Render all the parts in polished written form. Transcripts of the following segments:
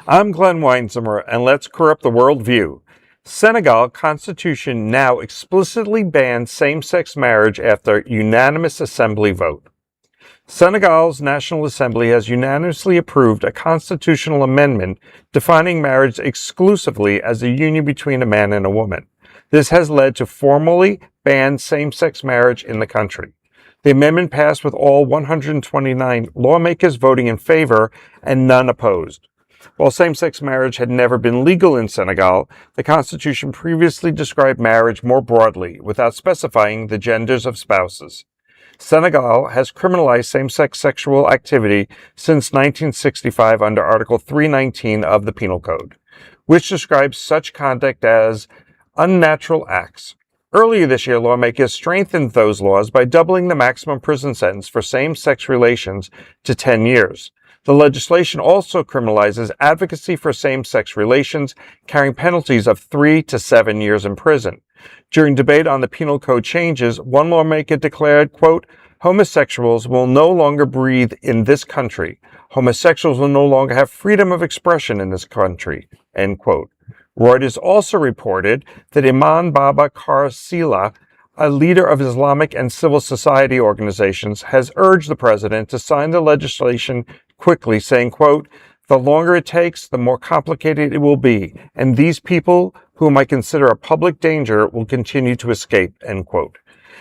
I'm Glenn Weinzimmer, and let's corrupt the worldview. Senegal constitution now explicitly bans same-sex marriage after unanimous assembly vote. Senegal's National Assembly has unanimously approved a constitutional amendment defining marriage exclusively as a union between a man and a woman. This has led to formally ban same-sex marriage in the country. The amendment passed with all 129 lawmakers voting in favor and none opposed. While same-sex marriage had never been legal in Senegal, the Constitution previously described marriage more broadly, without specifying the genders of spouses. Senegal has criminalized same-sex sexual activity since 1965 under Article 319 of the Penal Code, which describes such conduct as unnatural acts. Earlier this year, lawmakers strengthened those laws by doubling the maximum prison sentence for same-sex relations to 10 years. The legislation also criminalizes advocacy for same-sex relations, carrying penalties of 3 to 7 years in prison. During debate on the Penal Code changes, one lawmaker declared, quote, "Homosexuals will no longer breathe in this country. Homosexuals will no longer have freedom of expression in this country," end quote. Reuters also reported that Imam Baba-car Sylla, a leader of Islamic and civil society organizations, has urged the president to sign the legislation quickly, saying, quote, "The longer it takes, the more complicated it will be, and these people, whom I consider a public danger, will continue to escape," end quote.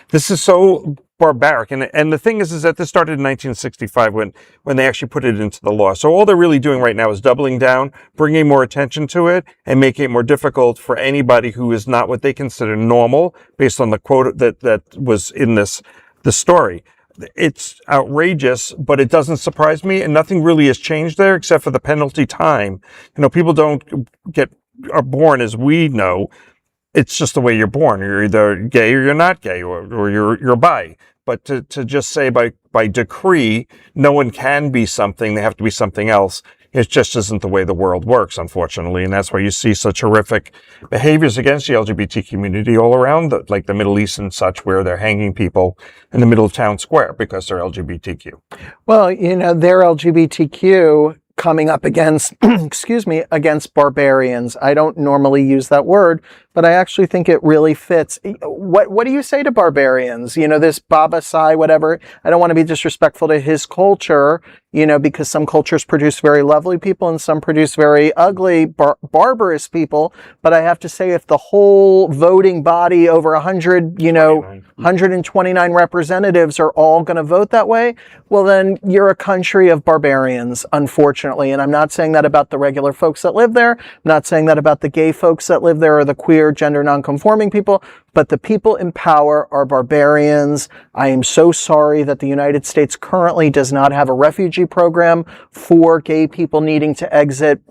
This is so barbaric. And the thing is that this started in 1965 when they actually put it into the law. So all they're really doing right now is doubling down, bringing more attention to it, and making it more difficult for anybody who is not what they consider normal, based on the quote that was in the story. It's outrageous, but it doesn't surprise me, and nothing really has changed there except for the penalty time. People are born as we know. It's just the way you're born. You're either gay or you're not gay, or you're bi. But to just say by decree, no one can be something, they have to be something else, it just isn't the way the world works, unfortunately. And that's why you see such horrific behaviors against the LGBT community all around, like the Middle East and such, where they're hanging people in the middle of town square because they're LGBTQ. Well, they're LGBTQ coming up against, against barbarians. I don't normally use that word, but I actually think it really fits. What do you say to barbarians? This Baba Sai, whatever. I don't want to be disrespectful to his culture, because some cultures produce very lovely people and some produce very ugly, barbarous people. But I have to say, if the whole voting body, over 129 representatives are all going to vote that way, well, then you're a country of barbarians, unfortunately. And I'm not saying that about the regular folks that live there. I'm not saying that about the gay folks that live there or the queer, gender non-conforming people, but the people in power are barbarians. I am so sorry that the United States currently does not have a refugee program for gay people needing to exit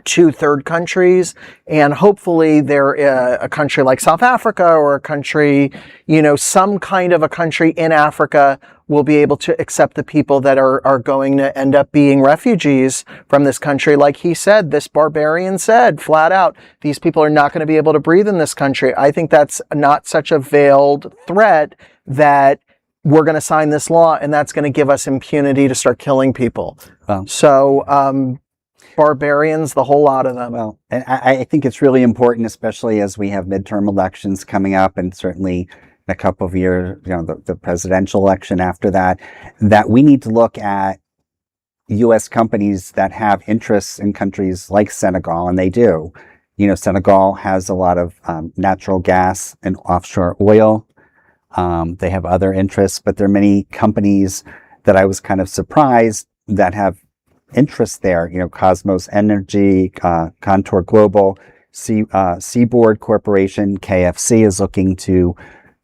to third countries, and hopefully a country like South Africa or a country, some kind of a country in Africa will be able to accept the people that are going to end up being refugees from this country. Like he said, this barbarian said flat out, these people are not going to be able to breathe in this country. I think that's not such a veiled threat that we're going to sign this law and that's going to give us impunity to start killing people. Barbarians, the whole lot of them. Well, and I think it's really important, especially as we have midterm elections coming up, and certainly in a couple of years, the presidential election after that we need to look at U.S. companies that have interests in countries like Senegal, and they do. Senegal has a lot of natural gas and offshore oil. They have other interests, but there are many companies that I was kind of surprised that have interests there. Cosmos Energy, Contour Global, Seaboard Corporation, KFC is looking to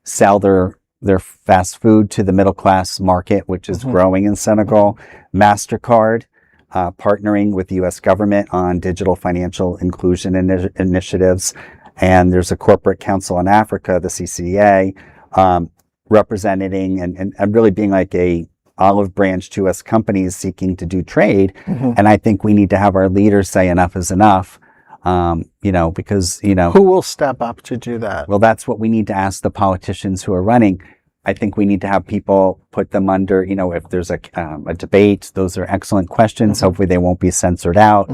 sell their fast food to the middle class market, which is growing in Senegal. MasterCard partnering with the U.S. government on digital financial inclusion initiatives. And there's a corporate council in Africa, the CCA, representing and really being like a olive branch to us companies seeking to do trade. And I think we need to have our leaders say enough is enough, because, Who will step up to do that? Well, that's what we need to ask the politicians who are running. I think we need to have people put them under, if there's a debate, those are excellent questions. Hopefully they won't be censored out.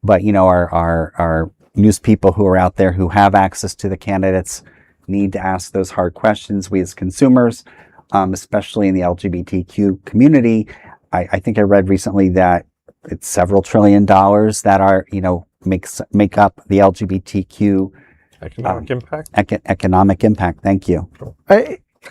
But, our news people who are out there who have access to the candidates need to ask those hard questions. We as consumers, especially in the LGBTQ community, I think I read recently that it's several $1 trillion that are, make up the LGBTQ Economic impact. Economic impact. Thank you.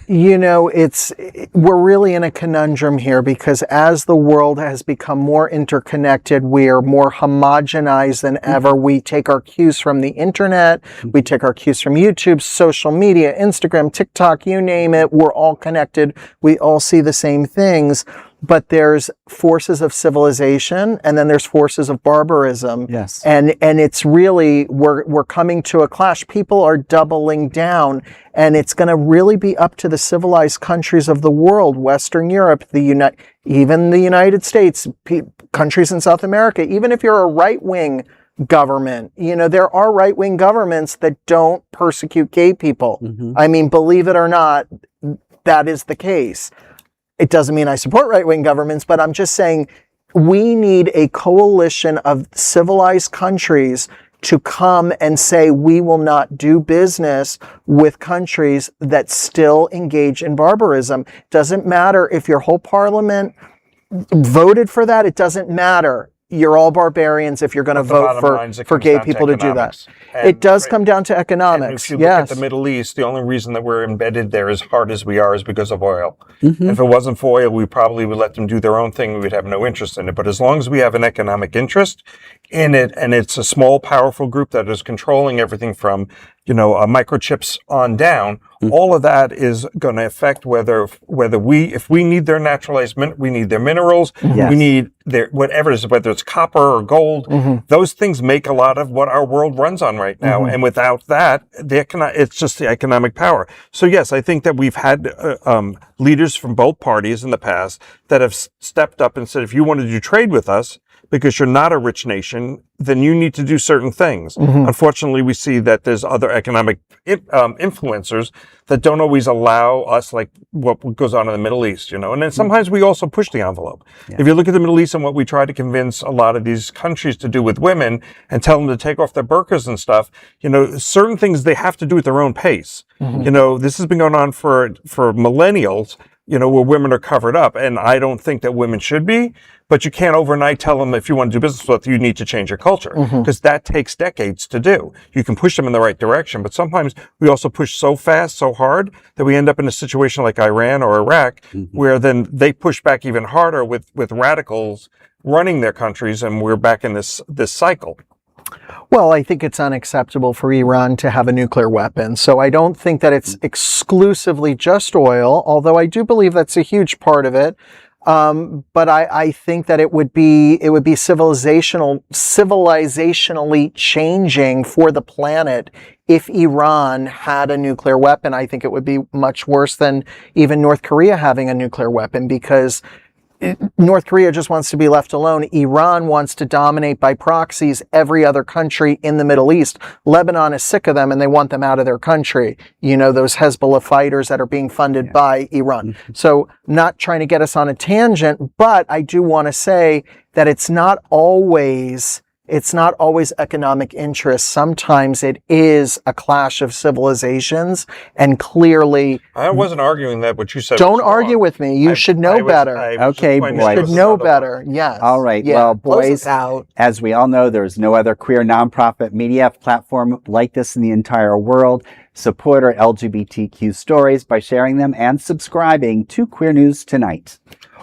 We're really in a conundrum here because as the world has become more interconnected, we're more homogenized than ever. We take our cues from the internet. We take our cues from YouTube, social media, Instagram, TikTok, you name it. We're all connected. We all see the same things. But there's forces of civilization and then there's forces of barbarism. Yes. And it's really, we're coming to a clash. People are doubling down and it's going to really be up to the civilized countries of the world, Western Europe, even the United States, countries in South America, even if you're a right-wing government, there are right-wing governments that don't persecute gay people. I mean, believe it or not, that is the case. It doesn't mean I support right-wing governments, but I'm just saying we need a coalition of civilized countries to come and say we will not do business with countries that still engage in barbarism. Doesn't matter if your whole parliament voted for that. It doesn't matter. You're all barbarians if you're going to vote for gay people to do that. It does come down to economics. If you look at the Middle East, the only reason that we're embedded there as hard as we are is because of oil. If it wasn't for oil, we probably would let them do their own thing. We would have no interest in it. But as long as we have an economic interest in it, and it's a small, powerful group that is controlling everything from, microchips on down, all of that is going to affect if we need their naturalized, we need their minerals, we need their whatever it is, whether it's copper or gold. Those things make a lot of what our world runs on right now. And without that, it's just the economic power. So yes, I think that we've had leaders from both parties in the past that have stepped up and said, if you want to do trade with us, because you're not a rich nation, then you need to do certain things. Unfortunately, we see that there's other economic influencers that don't always allow us, like what goes on in the Middle East, and then sometimes we also push the envelope. If you look at the Middle East and what we try to convince a lot of these countries to do with women and tell them to take off their burqas and stuff, certain things they have to do at their own pace. This has been going on for millennials, where women are covered up. And I don't think that women should be, but you can't overnight tell them if you want to do business with, you need to change your culture, because that takes decades to do. You can push them in the right direction, but sometimes we also push so fast, so hard that we end up in a situation like Iran or Iraq, where then they push back even harder with radicals running their countries, and we're back in this cycle. Well, I think it's unacceptable for Iran to have a nuclear weapon. So I don't think that it's exclusively just oil, although I do believe that's a huge part of it. But I think that it would be civilizationally changing for the planet if Iran had a nuclear weapon. I think it would be much worse than even North Korea having a nuclear weapon, because North Korea just wants to be left alone. Iran wants to dominate by proxies every other country in the Middle East. Lebanon is sick of them and they want them out of their country. Those Hezbollah fighters that are being funded by Iran. So not trying to get us on a tangent, but I do want to say that it's not always economic interest. Sometimes it is a clash of civilizations, and clearly... I wasn't arguing that, what you said. Don't argue with me. You should know better. Okay, boys. You should know better. Yes. All right. Yeah. Well, boys, as we all know, there's no other queer nonprofit media platform like this in the entire world. Support our LGBTQ stories by sharing them and subscribing to Queer News Tonight.